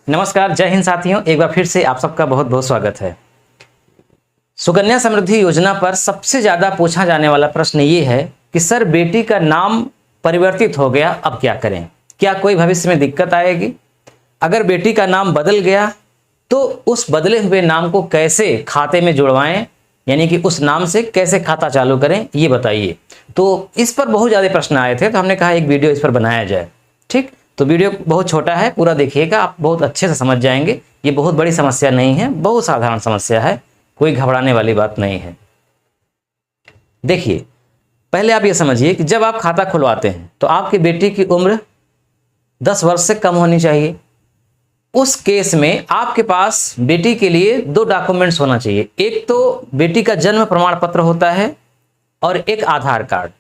नमस्कार, जय हिंद साथियों। एक बार फिर से आप सबका बहुत बहुत स्वागत है। सुकन्या समृद्धि योजना पर सबसे ज़्यादा पूछा जाने वाला प्रश्न ये है कि सर बेटी का नाम परिवर्तित हो गया, अब क्या करें? क्या कोई भविष्य में दिक्कत आएगी? अगर बेटी का नाम बदल गया तो उस बदले हुए नाम को कैसे खाते में जुड़वाएं, यानी कि उस नाम से कैसे खाता चालू करें, ये बताइए। तो इस पर बहुत ज़्यादा प्रश्न आए थे, तो हमने कहा एक वीडियो इस पर बनाया जाए। ठीक, तो वीडियो बहुत छोटा है, पूरा देखिएगा, आप बहुत अच्छे से समझ जाएंगे। ये बहुत बड़ी समस्या नहीं है, बहुत साधारण समस्या है, कोई घबराने वाली बात नहीं है। देखिए, पहले आप ये समझिए कि जब आप खाता खुलवाते हैं तो आपकी बेटी की उम्र 10 वर्ष से कम होनी चाहिए। उस केस में आपके पास बेटी के लिए 2 डॉक्यूमेंट्स होना चाहिए। एक तो बेटी का जन्म प्रमाण पत्र होता है और एक आधार कार्ड।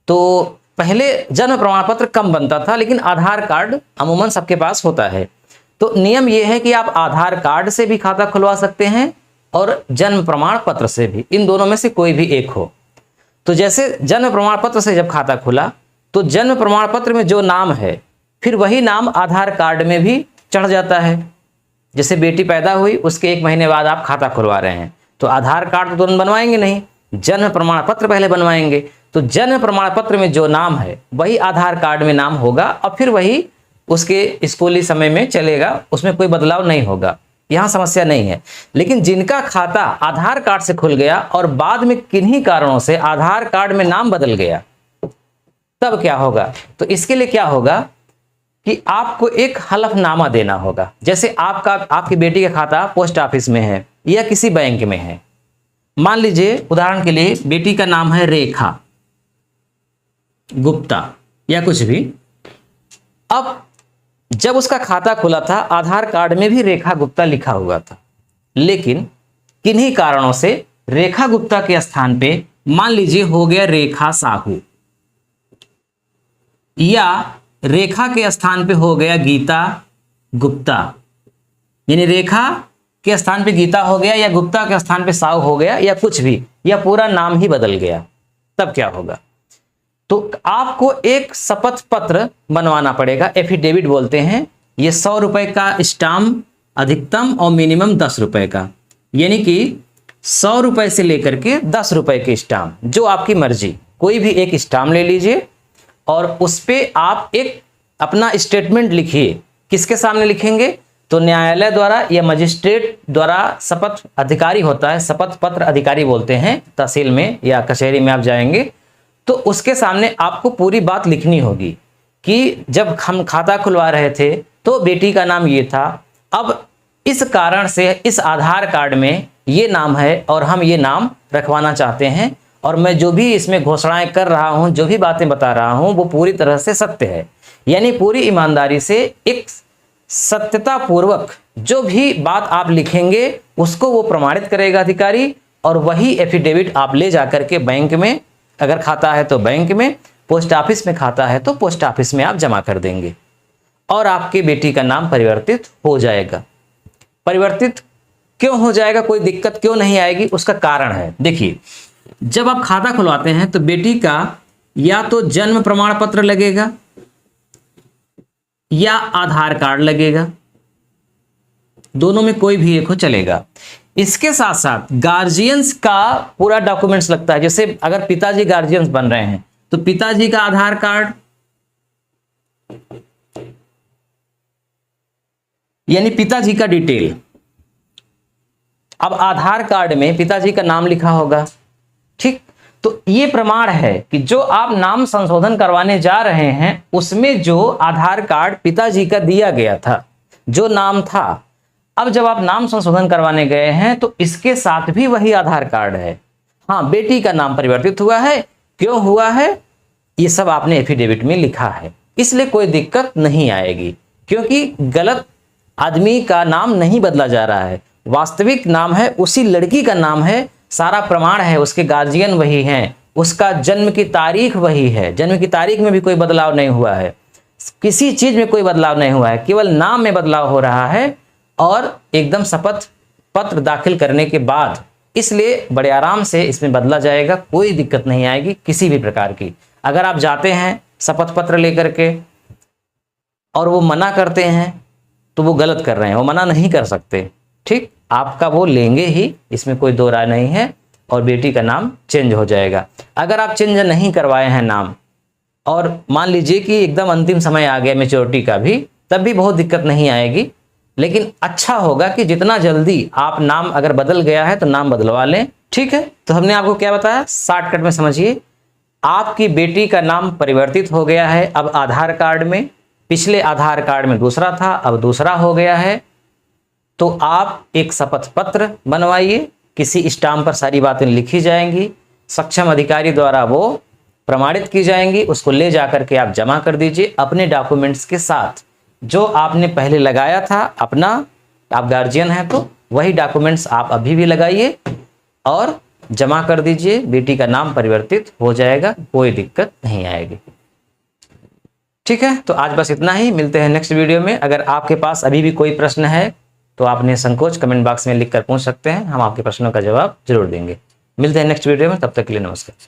तो पहले जन्म प्रमाण पत्र कम बनता था, लेकिन आधार कार्ड अमूमन सबके पास होता है। तो नियम यह है कि आप आधार कार्ड से भी खाता खुलवा सकते हैं और जन्म प्रमाण पत्र से भी, इन दोनों में से कोई भी एक हो। तो जैसे जन्म प्रमाण पत्र से जब खाता खुला तो जन्म प्रमाण पत्र में जो नाम है फिर वही नाम आधार कार्ड में भी चढ़ जाता है। जैसे बेटी पैदा हुई, उसके 1 महीने बाद आप खाता खुलवा रहे हैं तो आधार कार्ड तो तुरंत बनवाएंगे नहीं, जन्म प्रमाण पत्र पहले बनवाएंगे। तो जन्म प्रमाण पत्र में जो नाम है वही आधार कार्ड में नाम होगा और फिर वही उसके स्कूली समय में चलेगा, उसमें कोई बदलाव नहीं होगा, यहाँ समस्या नहीं है। लेकिन जिनका खाता आधार कार्ड से खुल गया और बाद में किन्हीं कारणों से आधार कार्ड में नाम बदल गया, तब क्या होगा? तो इसके लिए क्या होगा कि आपको एक हलफनामा देना होगा। जैसे आपकी बेटी का खाता पोस्ट ऑफिस में है या किसी बैंक में है। मान लीजिए उदाहरण के लिए बेटी का नाम है रेखा गुप्ता या कुछ भी। अब जब उसका खाता खुला था आधार कार्ड में भी रेखा गुप्ता लिखा हुआ था, लेकिन किन्हीं कारणों से रेखा गुप्ता के स्थान पे मान लीजिए हो गया रेखा साहू, या रेखा के स्थान पे हो गया गीता गुप्ता, यानी रेखा के स्थान पे गीता हो गया या गुप्ता के स्थान पे साहू हो गया या कुछ भी, या पूरा नाम ही बदल गया। तब क्या होगा? तो आपको एक शपथ पत्र बनवाना पड़ेगा, एफिडेविट बोलते हैं। ये 100 रुपए का स्टाम्प अधिकतम और मिनिमम 10 रुपए का, यानी कि 100 रुपए से लेकर के 10 रुपए के स्टाम्प, जो आपकी मर्जी, कोई भी एक स्टाम्प ले लीजिए और उस पे आप एक अपना स्टेटमेंट लिखिए। किसके सामने लिखेंगे? तो न्यायालय द्वारा या मजिस्ट्रेट द्वारा शपथ अधिकारी होता है, शपथ पत्र अधिकारी बोलते हैं, तहसील में या कचहरी में आप जाएंगे तो उसके सामने आपको पूरी बात लिखनी होगी कि जब हम खाता खुलवा रहे थे तो बेटी का नाम ये था, अब इस कारण से इस आधार कार्ड में ये नाम है और हम ये नाम रखवाना चाहते हैं, और मैं जो भी इसमें घोषणाएं कर रहा हूं, जो भी बातें बता रहा हूं, वो पूरी तरह से सत्य है। यानी पूरी ईमानदारी से एक सत्यता पूर्वक जो भी बात आप लिखेंगे उसको वो प्रमाणित करेगा अधिकारी, और वही एफिडेविट आप ले जाकर के बैंक में, अगर खाता है तो बैंक में, पोस्ट ऑफिस में खाता है तो पोस्ट ऑफिस में आप जमा कर देंगे और आपकी बेटी का नाम परिवर्तित हो जाएगा। परिवर्तित क्यों हो जाएगा, कोई दिक्कत क्यों नहीं आएगी? उसका कारण है। देखिए, जब आप खाता खुलवाते हैं तो बेटी का या तो जन्म प्रमाण पत्र लगेगा या आधार कार्ड लगेगा, दोनों में कोई भी एक हो चलेगा। इसके साथ साथ गार्जियंस का पूरा डॉक्यूमेंट्स लगता है। जैसे अगर पिताजी गार्जियंस बन रहे हैं तो पिताजी का आधार कार्ड, यानी पिताजी का डिटेल। अब आधार कार्ड में पिताजी का नाम लिखा होगा, ठीक? तो ये प्रमाण है कि जो आप नाम संशोधन करवाने जा रहे हैं उसमें जो आधार कार्ड पिताजी का दिया गया था, जो नाम था, अब जब आप नाम संशोधन करवाने गए हैं तो इसके साथ भी वही आधार कार्ड है। हाँ, बेटी का नाम परिवर्तित हुआ है, क्यों हुआ है ये सब आपने एफिडेविट में लिखा है, इसलिए कोई दिक्कत नहीं आएगी, क्योंकि गलत आदमी का नाम नहीं बदला जा रहा है। वास्तविक नाम है, उसी लड़की का नाम है, सारा प्रमाण है, उसके गार्जियन वही हैं, उसका जन्म की तारीख वही है, जन्म की तारीख में भी कोई बदलाव नहीं हुआ है, किसी चीज में कोई बदलाव नहीं हुआ है, केवल नाम में बदलाव हो रहा है और एकदम शपथ पत्र दाखिल करने के बाद, इसलिए बड़े आराम से इसमें बदला जाएगा, कोई दिक्कत नहीं आएगी किसी भी प्रकार की। अगर आप जाते हैं शपथ पत्र लेकर के और वो मना करते हैं तो वो गलत कर रहे हैं, वो मना नहीं कर सकते। ठीक, आपका वो लेंगे ही, इसमें कोई दो राय नहीं है, और बेटी का नाम चेंज हो जाएगा। अगर आप चेंज नहीं करवाए हैं नाम, और मान लीजिए कि एकदम अंतिम समय आ गया मैच्योरिटी का भी, तब भी बहुत दिक्कत नहीं आएगी। लेकिन अच्छा होगा कि जितना जल्दी आप नाम अगर बदल गया है तो नाम बदलवा लें। ठीक है, तो हमने आपको क्या बताया, शॉर्टकट में समझिए। आपकी बेटी का नाम परिवर्तित हो गया है अब आधार कार्ड में, पिछले आधार कार्ड में दूसरा था, अब दूसरा हो गया है। तो आप एक शपथ पत्र बनवाइए, किसी स्टाम्प पर सारी बातें लिखी जाएंगी, सक्षम अधिकारी द्वारा वो प्रमाणित की जाएंगी, उसको ले जाकर के आप जमा कर दीजिए अपने डॉक्यूमेंट्स के साथ। जो आपने पहले लगाया था अपना, आप गार्जियन हैं तो वही डॉक्यूमेंट्स आप अभी भी लगाइए और जमा कर दीजिए। बेटी का नाम परिवर्तित हो जाएगा, कोई दिक्कत नहीं आएगी। ठीक है, तो आज बस इतना ही, मिलते हैं नेक्स्ट वीडियो में। अगर आपके पास अभी भी कोई प्रश्न है तो आप निसंकोच कमेंट बॉक्स में लिखकर पूछ सकते हैं, हम आपके प्रश्नों का जवाब जरूर देंगे। मिलते हैं नेक्स्ट वीडियो में, तब तक के लिए नमस्कार।